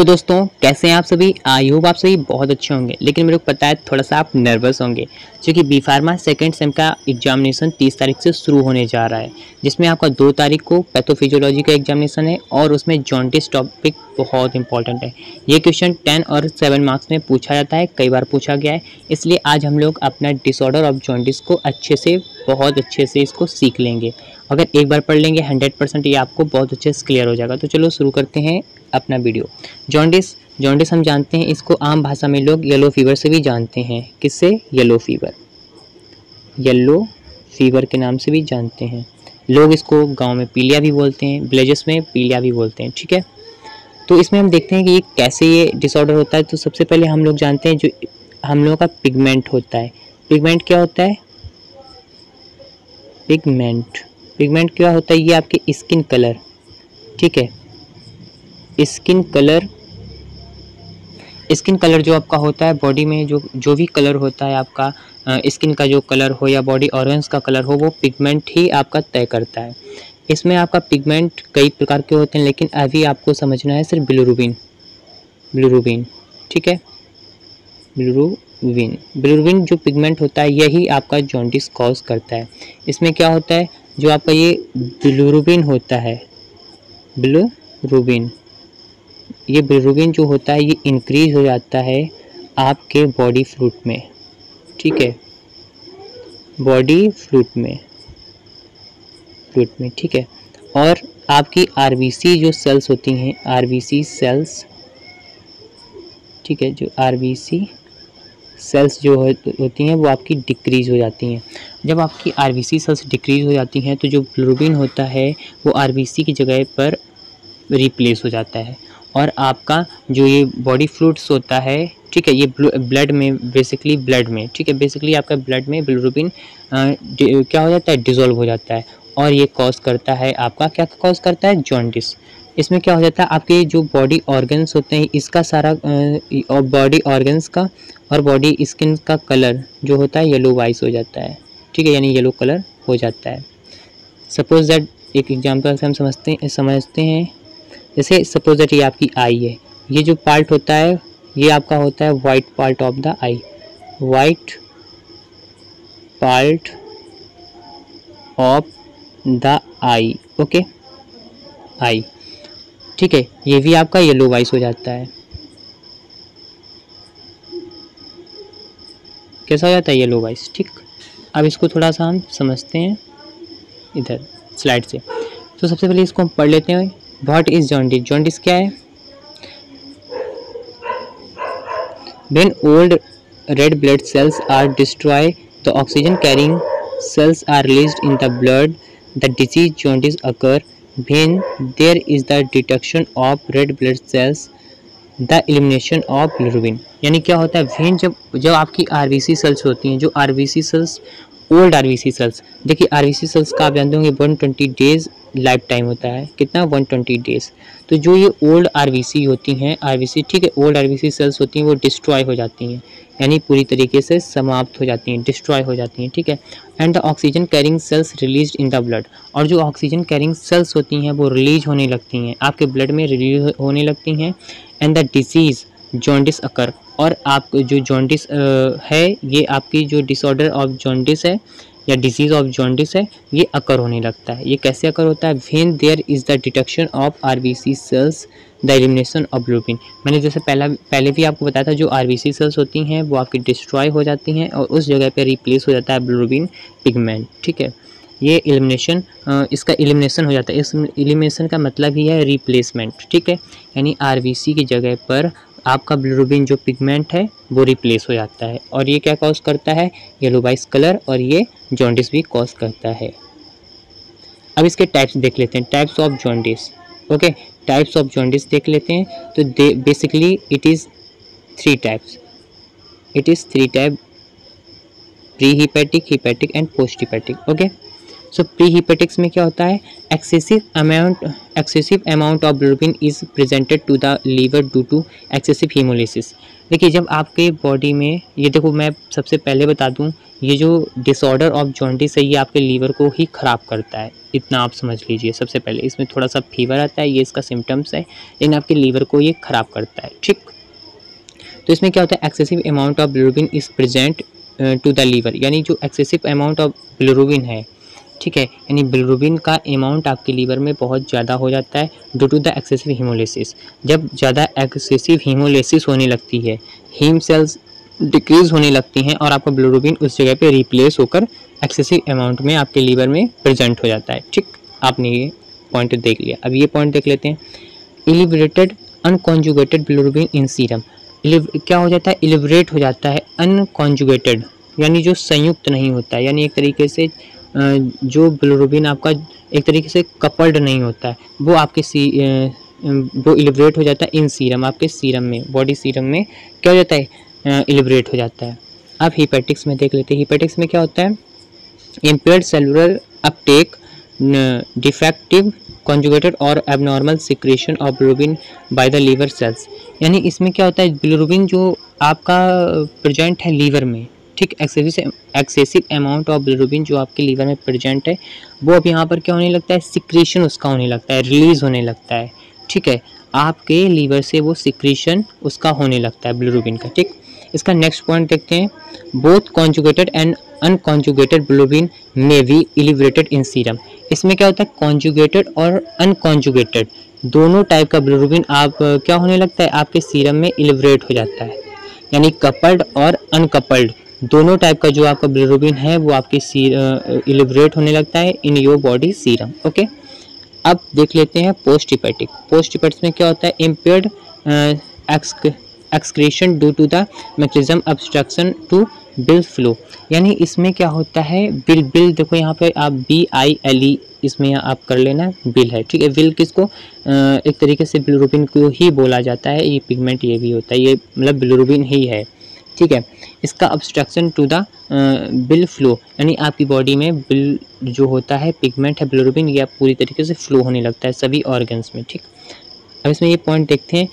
दोस्तों, कैसे हैं आप सभी। आई होप आप सभी बहुत अच्छे होंगे। लेकिन मेरे को पता है थोड़ा सा आप नर्वस होंगे, क्योंकि बी फार्मा सेकेंड सेम का एग्जामिनेशन 30 तारीख से शुरू होने जा रहा है, जिसमें आपका 2 तारीख को पैथोफिजियोलॉजी का एग्जामिनेशन है और उसमें जॉन्डिस टॉपिक बहुत इंपॉर्टेंट है। ये क्वेश्चन 10 और 7 मार्क्स में पूछा जाता है, कई बार पूछा गया है। इसलिए आज हम लोग अपना डिसऑर्डर ऑफ जॉन्डिस को बहुत अच्छे से इसको सीख लेंगे। अगर एक बार पढ़ लेंगे 100% ये आपको बहुत अच्छे से क्लियर हो जाएगा। तो चलो शुरू करते हैं अपना वीडियो। जॉन्डिस हम जानते हैं, इसको आम भाषा में लोग येलो फीवर से भी जानते हैं। किससे? येलो फीवर के नाम से भी जानते हैं। लोग इसको गांव में पीलिया भी बोलते हैं, विलेजेस में पीलिया भी बोलते हैं। ठीक है, तो इसमें हम देखते हैं कि कैसे ये डिसऑर्डर होता है। तो सबसे पहले हम लोग जानते हैं जो हम लोगों का पिगमेंट होता है। पिगमेंट क्या होता है? पिगमेंट क्या होता है? ये आपके स्किन कलर। ठीक है, स्किन कलर जो आपका होता है बॉडी में, जो भी कलर होता है आपका, स्किन का जो कलर हो या बॉडी ऑर्गन्स का कलर हो, वो पिगमेंट ही आपका तय करता है। इसमें आपका पिगमेंट कई प्रकार के होते हैं, लेकिन अभी आपको समझना है सिर्फ बिलिरुबिन। ठीक है, बिलिरुबिन जो पिगमेंट होता है यही आपका जॉन्डिस कॉज करता है। इसमें क्या होता है, जो आपका ये बिलिरुबिन होता है, ये बिलिरुबिन जो होता है ये इंक्रीज हो जाता है आपके बॉडी फ्लूइड में। ठीक है, बॉडी फ्लूइड में। ठीक है, और आपकी आरबीसी जो सेल्स होती हैं, आरबीसी सेल्स, ठीक है, जो आरबीसी सेल्स जो होती हैं वो आपकी डिक्रीज हो जाती हैं। जब आपकी आरबीसी सेल्स डिक्रीज हो जाती हैं तो जो बिलिरुबिन होता है वो आरबीसी की जगह पर रिप्लेस हो जाता है, और आपका जो ये बॉडी फ्लूइड्स होता है, ठीक है, ये ब्लड में ठीक है, बेसिकली आपका ब्लड में बिलिरुबिन क्या हो जाता है, डिसॉल्व हो जाता है, और ये कॉज करता है आपका, क्या कॉज करता है, जॉन्डिस। इसमें क्या हो जाता है, आपके जो बॉडी ऑर्गन्स होते हैं इसका सारा बॉडी ऑर्गन्स का और बॉडी स्किन का कलर जो होता है येलो वाइस हो जाता है। ठीक है, यानी येलो कलर हो जाता है। सपोज दैट, एक एग्जाम्पल से हम समझते हैं, जैसे सपोज दैट ये आपकी आई है, ये जो पार्ट होता है ये आपका होता है white part of the eye, white part of the eye. Okay, eye, ठीक है, ये भी आपका येलो वाइस हो जाता है। कैसा हो जाता है? Yellow vice. ठीक, अब इसको थोड़ा सा हम समझते हैं इधर स्लाइड से। तो सबसे पहले इसको हम पढ़ लेते हैं। What is jaundice? जॉन्डिस क्या है? When old red blood cells are destroyed, the oxygen carrying cells are released in the blood. The disease jaundice occur when there is the detection of red blood cells, the elimination of bilirubin। यानी क्या होता है, when जब आपकी RBC sales होती हैं, जो RBC cells, old RBC cells, देखिए आरबीसी सेल्स का आप जानते होंगे 120 डेज लाइफ टाइम होता है। कितना? 120 डेज। तो जो ये ओल्ड आरबीसी होती हैं, आरबीसी, ठीक है, ओल्ड आरबीसी सेल्स होती हैं वो डिस्ट्रॉय हो जाती हैं, यानी पूरी तरीके से समाप्त हो जाती हैं, डिस्ट्रॉय हो जाती हैं। ठीक है, and the oxygen carrying cells release in the blood, और जो ऑक्सीजन कैरिंग सेल्स होती हैं वो रिलीज होने लगती हैं, आपके ब्लड में रिलीज होने लगती हैं। एंड द डिजीज जॉन्डिस अकर, और आप जो जॉन्डिस है, ये आपकी जो डिसऑर्डर ऑफ जॉन्डिस है या डिजीज ऑफ जॉन्डिस है, ये अकर होने लगता है। ये कैसे अकर होता है? When there is the detection of RBC cells, the elimination of bilirubin. मैंने जैसे पहले भी आपको बताया था, जो आरबीसी सेल्स होती हैं वो आपकी डिस्ट्रॉय हो जाती हैं और उस जगह पे रिप्लेस हो जाता है बिलिरुबिन पिगमेंट। ठीक है, ये एलिमिनेशन, इसका एलिमिनेशन हो जाता है। इस एलिमिनेशन का मतलब ही है रिप्लेसमेंट। ठीक है, यानी आरबीसी की जगह पर आपका बिलिरुबिन जो पिगमेंट है वो रिप्लेस हो जाता है, और ये क्या कॉज करता है? येलो वाइस कलर, और ये जॉन्डिस भी कॉज करता है। अब इसके टाइप्स देख लेते हैं, types of jaundice. Okay, types of jaundice देख लेते हैं। तो basically it is 3 types. Pre hepatic, hepatic and post hepatic. Okay, so pre hepatics में क्या होता है, excessive amount of bilirubin is presented to the liver due to excessive haemolysis. देखिए जब आपके बॉडी में, ये देखो मैं सबसे पहले बता दूं, ये जो डिसऑर्डर ऑफ जॉन्डिस है ये आपके लीवर को ही ख़राब करता है, इतना आप समझ लीजिए। सबसे पहले इसमें थोड़ा सा फीवर आता है, ये इसका सिम्टम्स है, लेकिन आपके लीवर को ये ख़राब करता है, ठीक। तो इसमें क्या होता है, excessive amount of bilirubin is present to the liver, यानी जो एक्सेसिव अमाउंट ऑफ बिलिरुबिन है, ठीक है, यानी बिलिरुबिन का अमाउंट आपके लीवर में बहुत ज़्यादा हो जाता है due to the excessive haemolysis. जब ज़्यादा एक्सेसिव हीमोलिसिस होने लगती है, हीम सेल्स डिक्रीज होने लगती हैं और आपका बिलिरुबिन उस जगह पे रिप्लेस होकर एक्सेसिव अमाउंट में आपके लीवर में प्रेजेंट हो जाता है, ठीक। आपने ये पॉइंट देख लिया। अब ये पॉइंट देख लेते हैं, इलिब्रेटेड अनकॉन्जुगेटेड बिलिरुबिन इन सीरम। क्या हो जाता है, इलिब्रेट हो जाता है अनकॉन्जुगेटेड, यानी जो संयुक्त नहीं होता है, यानी एक तरीके से जो बिलिरुबिन आपका एक तरीके से कपल्ड नहीं होता है, वो आपके वो इलिब्रेट हो जाता है इन सीरम, आपके सीरम में, बॉडी सीरम में क्या हो जाता है, इलिब्रेट हो जाता है। अब हिपेटिक्स में देख लेते हैं, हिपेटिक्स में क्या होता है, impaired cellular uptake, defective conjugated और abnormal secretion of bilirubin by the liver cells. यानी इसमें क्या होता है, बिलिरुबिन जो आपका प्रेजेंट है लीवर में, ठीक, एक्सेसिव अमाउंट ऑफ बिलिरुबिन जो आपके लीवर में प्रेजेंट है, वो अब यहाँ पर क्या होने लगता है, सिक्रेशन उसका होने लगता है, रिलीज होने लगता है, ठीक है, आपके लीवर से वो सिक्रेशन उसका होने लगता है बिलिरुबिन का, ठीक। इसका नेक्स्ट पॉइंट देखते हैं, both conjugated and unconjugated bilirubin may be elevated in serum. इसमें क्या होता है, कॉन्जुगेटेड और अनकॉन्जुगेटेड दोनों टाइप का बिलिरुबिन आप क्या होने लगता है, आपके सीरम में इलिब्रेट हो जाता है, यानी कपल्ड और अनकपल्ड दोनों टाइप का जो आपका बिलिरुबिन है वो आपके इलिब्रेट होने लगता है in your body serum, okay. अब देख लेते हैं पोस्ट हिपेटिक। पोस्ट हिपेटिक्स में क्या होता है, impaired excretion due to the mechanism obstruction to bile flow. यानी इसमें क्या होता है, बिल देखो यहाँ पे आप BILE इसमें आप कर लेना, बिल है, ठीक है। बिल किसको एक तरीके से बिलिरुबिन को ही बोला जाता है, ये पिगमेंट ये भी होता है, ये मतलब बिलिरुबिन ही है, ठीक है। इसका obstruction to the bile flow, यानी आपकी बॉडी में बिल जो होता है पिगमेंट है बिलिरुबिन, ये पूरी तरीके से फ्लो होने लगता है सभी ऑर्गन्स में, ठीक। अब इसमें ये पॉइंट देखते हैं,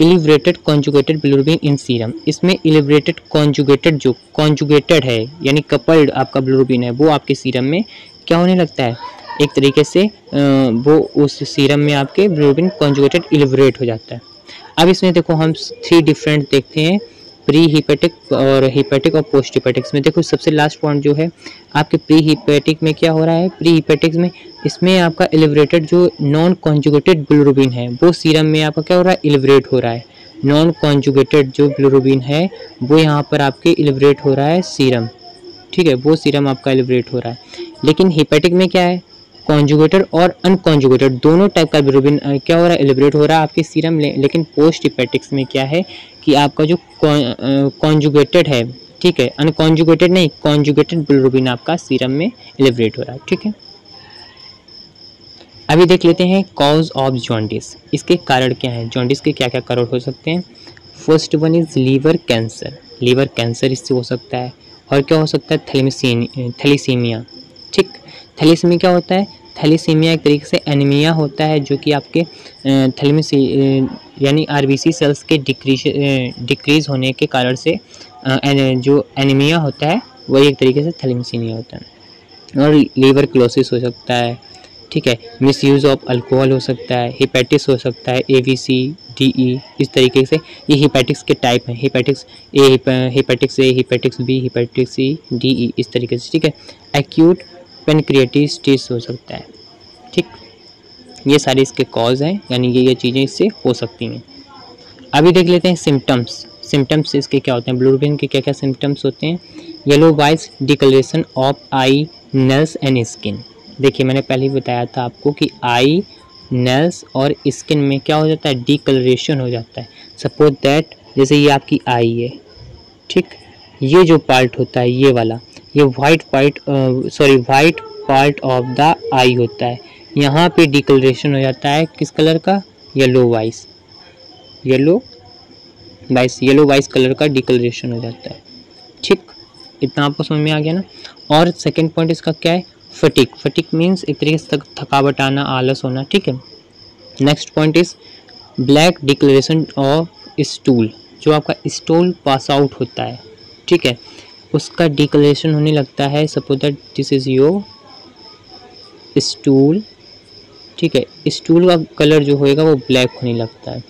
इलिब्रेटेड कॉन्जुगेटेड बिलिरुबिन इन सीरम। इसमें इलिब्रेटेड कॉन्जुगेटेड जो कॉन्जुगेटेड है यानी कपल्ड आपका बिलिरुबिन है, वो आपके सीरम में क्या होने लगता है, एक तरीके से वो उस सीरम में आपके बिलिरुबिन कॉन्जुगेटेड इलिब्रेट हो जाता है। अब इसमें देखो हम 3 डिफरेंट देखते हैं, प्री हिपेटिक और हिपेटिक और पोस्ट हिपेटिक्स में। देखो सबसे लास्ट पॉइंट जो है आपके प्री हिपेटिक में क्या हो रहा है, प्री हिपेटिक्स में इसमें आपका इलिब्रेटेड जो नॉन कॉन्जुगेटेड बिलिरुबिन है वो सीरम में आपका क्या हो रहा है, इलिब्रेट हो रहा है। नॉन कॉन्जुगेटेड जो बिलिरुबिन है वो यहाँ पर आपके इलिब्रेट हो रहा है सीरम, ठीक है, वो सीरम आपका इलिब्रेट हो रहा है। लेकिन हिपेटिक में क्या है, कॉन्जुगेटेड और अनकॉन्जुगेटेड दोनों टाइप का बिलिरुबिन क्या हो रहा है, इलिब्रेट हो रहा है आपके सीरम में। लेकिन पोस्ट हिपेटिक्स में क्या है कि आपका जो कॉन्जुगेटेड है, ठीक है, अनकॉन्जुगेटेड नहीं, कॉन्जुगेटेड बिलिरुबिन आपका सीरम में इलिब्रेट हो रहा है, ठीक है। अभी देख लेते हैं कॉज ऑफ जॉन्डिस, इसके कारण क्या है, जॉन्डिस के क्या क्या कारण हो सकते हैं। First one is liver cancer, liver cancer इससे हो सकता है। और क्या हो सकता है, थैलीसीमिया, ठीक। थैलीसीमिया क्या होता है, थैलीसीमिया एक तरीके से एनीमिया होता है जो कि आपके यानी RBC सेल्स के डिक्रीज होने के कारण से जो एनीमिया होता है वो एक तरीके से थैलीसीमिया होता है। और लीवर क्लोसिस हो सकता है, ठीक है, मिसयूज़ ऑफ अल्कोहल हो सकता है, हिपेटिस हो सकता है, ABC DE, इस तरीके से ये हिपेटिक्स के टाइप हैं, हिपेटिक्स A, हिपेटिक्स B, हिपेटिक्स C DE, इस तरीके से, ठीक है। एक्यूट पेनक्रियाटिस हो सकता है, ठीक। ये सारे इसके कॉज हैं, यानी ये चीज़ें इससे हो सकती हैं। अभी देख लेते हैं सिम्टम्स। सिम्टम्स इसके क्या होते हैं, बिलिरुबिन के क्या क्या सिम्टम्स होते हैं। Yellowish discolouration of eye, nails and skin. देखिए मैंने पहले ही बताया था आपको कि आई, नेल्स और स्किन में क्या हो जाता है, डिकलरेशन हो जाता है। सपोज दैट जैसे ये आपकी आई है, ठीक, ये जो पार्ट होता है ये वाला, ये वाइट पार्ट ऑफ द आई होता है, यहाँ पे डिकलरेशन हो जाता है किस कलर का, येलो वाइस कलर का डिकलरेशन हो जाता है, ठीक। इतना आपको समझ में आ गया ना। और सेकंड पॉइंट इसका क्या है, फटिक मीन्स एक तरीके से थकावट आना, आलस होना, ठीक है। Next point is black declaration of stool, जो आपका स्टूल पास आउट होता है, ठीक है, उसका डिक्लेरेशन होने लगता है। Suppose that this is your stool, ठीक है, स्टूल का कलर जो होएगा वो ब्लैक होने लगता है,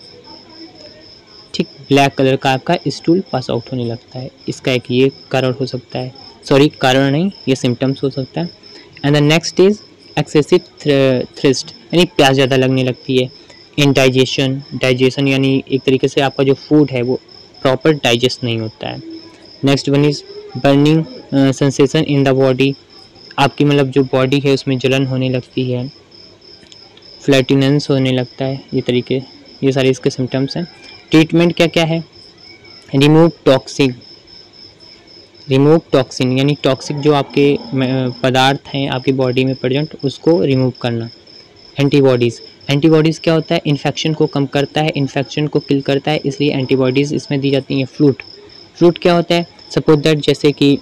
ठीक, ब्लैक कलर का आपका स्टूल पास आउट होने लगता है। इसका एक ये कारण हो सकता है, सॉरी कारण नहीं, ये सिम्टम्स हो सकता है। And the next is excessive thrust, यानी प्यास ज़्यादा लगने लगती है। डाइजेशन यानी एक तरीके से आपका जो फूड है वो प्रॉपर डाइजेस्ट नहीं होता है। Next one is burning sensation in the body, आपकी मतलब जो बॉडी है उसमें जलन होने लगती है, फ्लैटिनेंस होने लगता है, ये सारे इसके सिम्टम्स हैं। ट्रीटमेंट क्या क्या है? रिमूव टॉक्सिन यानी टॉक्सिक जो आपके पदार्थ हैं आपकी बॉडी में प्रेजेंट, उसको रिमूव करना। एंटीबॉडीज़ क्या होता है? इन्फेक्शन को कम करता है, इन्फेक्शन को किल करता है, इसलिए एंटीबॉडीज़ इसमें दी जाती हैं। फ्रूट क्या होता है? सपोज दैट जैसे कि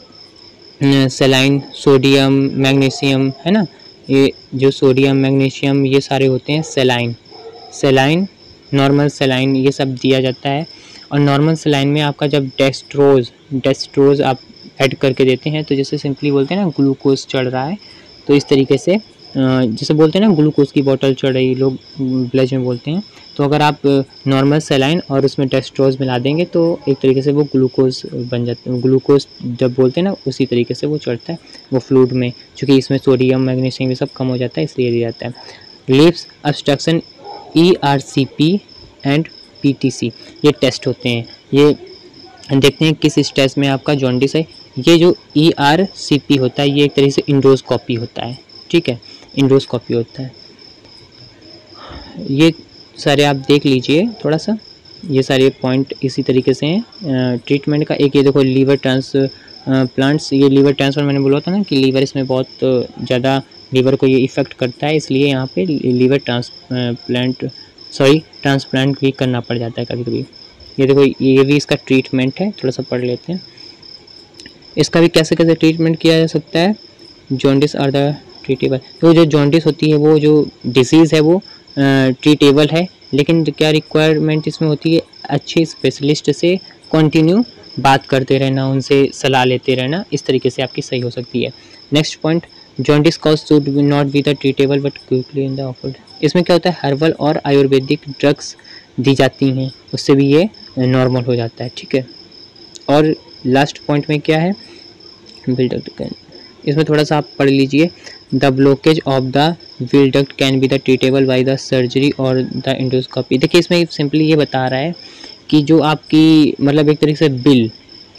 सेलाइन, सोडियम, मैग्नीशियम, है ना, ये जो सोडियम मैग्नीशियम ये सारे होते हैं सेलाइन, नॉर्मल सेलाइन, ये सब दिया जाता है। और नॉर्मल सेलाइन में आपका जब डेस्ट्रोज आप ऐड करके देते हैं, तो जैसे सिंपली बोलते हैं ना ग्लूकोज चढ़ रहा है, तो इस तरीके से जैसे बोलते हैं ना ग्लूकोज की बोतल चढ़ रही, लोग ब्लज में बोलते हैं, तो अगर आप नॉर्मल सेलाइन और उसमें डेस्ट्रोज मिला देंगे तो एक तरीके से वो ग्लूकोज बन जाता है। ग्लूकोज जब बोलते हैं ना उसी तरीके से वो चढ़ता है वो फ्लूइड में, क्योंकि इसमें सोडियम मैग्नीशियम ये सब कम हो जाता है, इसलिए दिया जाता है। Lips obstruction ERCP and PTC ये टेस्ट होते हैं, ये देखते हैं किस स्टेज में आपका जॉन्डिस है। ये जो ERCP होता है ये एक तरीके से इंडोस्कोपी होता है, ठीक है, इंडोस्कोपी होता है। ये सारे आप देख लीजिए थोड़ा सा, ये सारे पॉइंट इसी तरीके से हैं ट्रीटमेंट का। एक ये देखो लीवर ट्रांसप्लांट्स, ये लीवर ट्रांसफर मैंने बोला था ना कि लीवर इसमें बहुत ज़्यादा लीवर को ये इफ़ेक्ट करता है, इसलिए यहाँ पे लीवर ट्रांसप्लांट भी करना पड़ जाता है कभी कभी। ये देखो ये भी इसका ट्रीटमेंट है, थोड़ा सा पढ़ लेते हैं। इसका भी कैसे कैसे ट्रीटमेंट किया जा सकता है। जॉन्डिस आर द ट्रीटेबल, तो जो जॉन्डिस होती है वो जो डिसीज़ है वो ट्रीटेबल है, लेकिन क्या रिक्वायरमेंट इसमें होती है, अच्छे स्पेशलिस्ट से कंटिन्यू बात करते रहना, उनसे सलाह लेते रहना, इस तरीके से आपकी सही हो सकती है। Next point, jaundice cause should not be the treatable but quickly in the offered. इसमें क्या होता है, हर्बल और आयुर्वेदिक ड्रग्स दी जाती हैं, उससे भी ये नॉर्मल हो जाता है, ठीक है। और लास्ट पॉइंट में क्या है, इसमें थोड़ा सा आप पढ़ लीजिए। The blockage of the will duct can be the treatable by the surgery और द इंडोस्कोपी। देखिए इसमें सिंपली ये बता रहा है कि जो आपकी मतलब एक तरीके से बिल,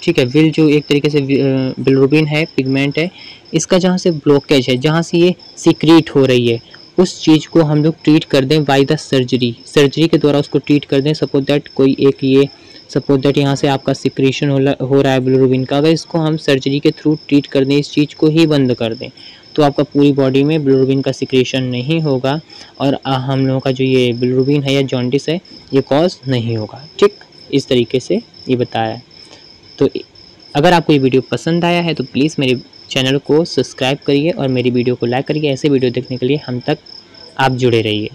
ठीक है, विल जो एक तरीके से बिलिरुबिन है, पिगमेंट है, इसका जहाँ से ब्लॉकेज है, जहाँ से ये सीक्रेट हो रही है, उस चीज़ को हम लोग ट्रीट कर दें बाय द सर्जरी के द्वारा उसको ट्रीट कर दें। सपोज दैट कोई एक ये सपोज दैट यहाँ से आपका सिक्रेशन हो रहा है बिलिरुबिन का, अगर इसको हम सर्जरी के थ्रू ट्रीट कर दें, इस चीज़ को ही बंद कर दें, तो आपका पूरी बॉडी में बिलिरुबिन का सिक्रेशन नहीं होगा और हम लोगों का जो ये बिलिरुबिन है या जॉन्डिस है ये कॉज नहीं होगा, ठीक, इस तरीके से ये बताया है। तो अगर आपको ये वीडियो पसंद आया है तो प्लीज़ मेरे चैनल को सब्सक्राइब करिए और मेरी वीडियो को लाइक करिए। ऐसे वीडियो देखने के लिए हम तक आप जुड़े रहिए।